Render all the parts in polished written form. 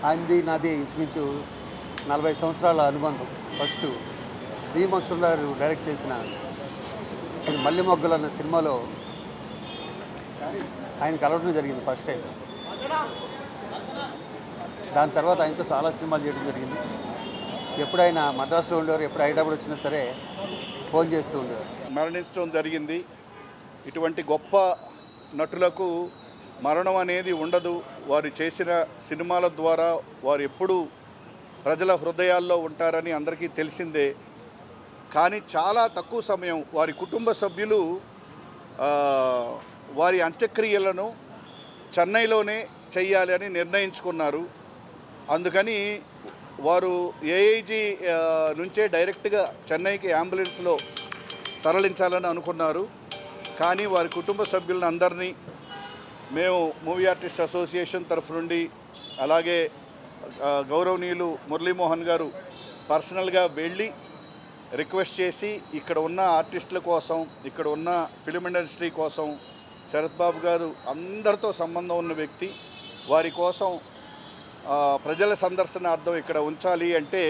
ఆయనది నాది ఇంచుమించు 40 సంవత్సరాల అనుబంధం. ఫస్ట్ వి మన్సూర్ గారు డైరెక్ట్ చేసిన మల్లె మొగ్గలు అన్న సినిమాలో ఆయన కలవడం జరిగింది ఫస్ట్ టైం. దాని తర్వాత ఆయనతో చాలా సినిమాలు చేయడం జరిగింది. ఎప్పుడైనా మద్రాసులో ఉండేవారు, ఎప్పుడు హైదరాబాద్ వచ్చినా సరే ఫోన్ చేస్తూ ఉండేవారు. మరణించడం జరిగింది. ఇటువంటి గొప్ప నటులకు మరణం అనేది ఉండదు. వారు చేసిన సినిమాల ద్వారా వారు ఎప్పుడూ ప్రజల హృదయాల్లో ఉంటారని అందరికీ తెలిసిందే. కానీ చాలా తక్కువ సమయం వారి కుటుంబ సభ్యులు వారి అంత్యక్రియలను చెన్నైలోనే చెయ్యాలి అని నిర్ణయించుకున్నారు. అందుకని వారు ఏఐజీ నుంచే డైరెక్ట్గా చెన్నైకి అంబులెన్స్లో తరలించాలని అనుకున్నారు. కానీ వారి కుటుంబ సభ్యులను అందరినీ మేము మూవీ ఆర్టిస్ట్ అసోసియేషన్ తరఫు నుండి, అలాగే గౌరవనీయులు మురళీమోహన్ గారు పర్సనల్గా వెళ్ళి రిక్వెస్ట్ చేసి ఇక్కడ ఉన్న ఆర్టిస్టుల కోసం, ఇక్కడ ఉన్న ఫిలిం ఇండస్ట్రీ కోసం, శరత్ బాబు గారు అందరితో సంబంధం ఉన్న వ్యక్తి, వారి కోసం ప్రజల సందర్శనార్థం ఇక్కడ ఉంచాలి అంటే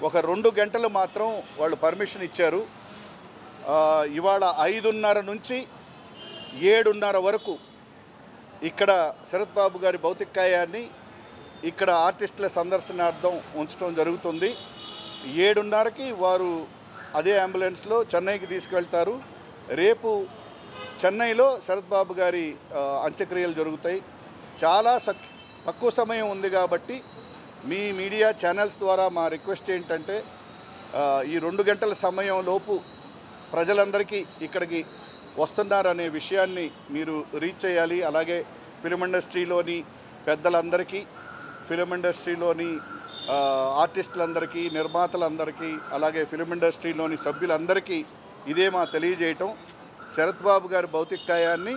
ఒక 2 గంటలు మాత్రం వాళ్ళు పర్మిషన్ ఇచ్చారు. ఇవాళ 5:30 నుంచి 7:30 వరకు ఇక్కడ శరత్ బాబు గారి భౌతికాయాన్ని ఇక్కడ ఆర్టిస్టుల సందర్శనార్థం ఉంచడం జరుగుతుంది. 7:30కి వారు అదే అంబులెన్స్లో చెన్నైకి తీసుకువెళ్తారు. రేపు చెన్నైలో శరత్ బాబు గారి అంత్యక్రియలు జరుగుతాయి. చాలా తక్కువ సమయం ఉంది కాబట్టి మీ మీడియా ఛానల్స్ ద్వారా మా రిక్వెస్ట్ ఏంటంటే ఈ 2 గంటల సమయంలోపు ప్రజలందరికీ ఇక్కడికి వస్తున్నారనే విషయాన్ని మీరు రీచ్ చేయాలి. అలాగే ఫిలిం ఇండస్ట్రీలోని పెద్దలందరికీ, ఫిలిం ఇండస్ట్రీలోని ఆర్టిస్టులందరికీ, నిర్మాతలందరికీ, అలాగే ఫిలిం ఇండస్ట్రీలోని సభ్యులందరికీ ఇదే మా తెలియజేయటం. శరత్ బాబు గారి భౌతికాయాన్ని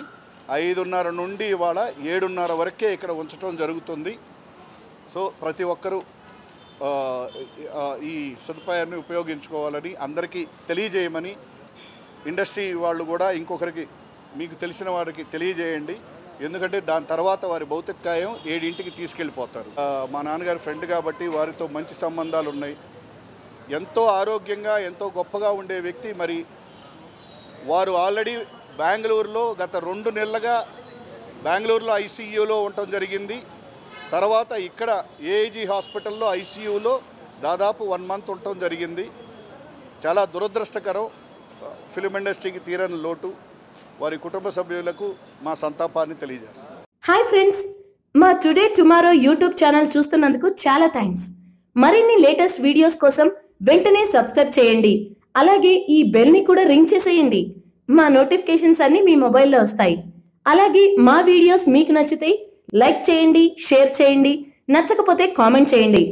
5:30 నుండి ఇవాళ 7:30 వరకే ఇక్కడ ఉంచడం జరుగుతుంది. సో ప్రతి ఒక్కరూ ఈ సదుపాయాన్ని ఉపయోగించుకోవాలని అందరికీ తెలియజేయమని, ఇండస్ట్రీ వాళ్ళు కూడా ఇంకొకరికి, మీకు తెలిసిన వారికి తెలియజేయండి. ఎందుకంటే దాని తర్వాత వారి భౌతికాయం 7ంటికి తీసుకెళ్ళిపోతారు. మా నాన్నగారి ఫ్రెండ్ కాబట్టి వారితో మంచి సంబంధాలు ఉన్నాయి. ఎంతో ఆరోగ్యంగా, ఎంతో గొప్పగా ఉండే వ్యక్తి. మరి వారు ఆల్రెడీ బెంగళూరులో గత 2 నెలలుగా బెంగళూరులో ఐసీయూలో ఉండటం జరిగింది. తర్వాత ఇక్కడ ఏఐజీ హాస్పిటల్లో ఐసీయూలో దాదాపు 1 మంత్ ఉండటం జరిగింది. చాలా దురదృష్టకరం. ఫిలిం ఇండస్ట్రీకి తీరని లోటు. వారి కుటుంబ సభ్యులకు మా సంతాపాన్ని తెలియజేస్తాం. హాయ్ ఫ్రెండ్స్, మా టుడే టుమారో యూట్యూబ్ ఛానల్ చూస్తున్నందుకు చాలా థ్యాంక్స్. మరిన్ని లేటెస్ట్ వీడియోస్ కోసం వెంటనే సబ్స్క్రైబ్ చేయండి. అలాగే ఈ బెల్ ని కూడా రింగ్ చేసేయండి. మా నోటిఫికేషన్స్ అన్ని మీ మొబైల్లో వస్తాయి. అలాగే మా వీడియోస్ మీకు నచ్చితే లైక్ చేయండి, షేర్ చేయండి, నచ్చకపోతే కామెంట్ చేయండి.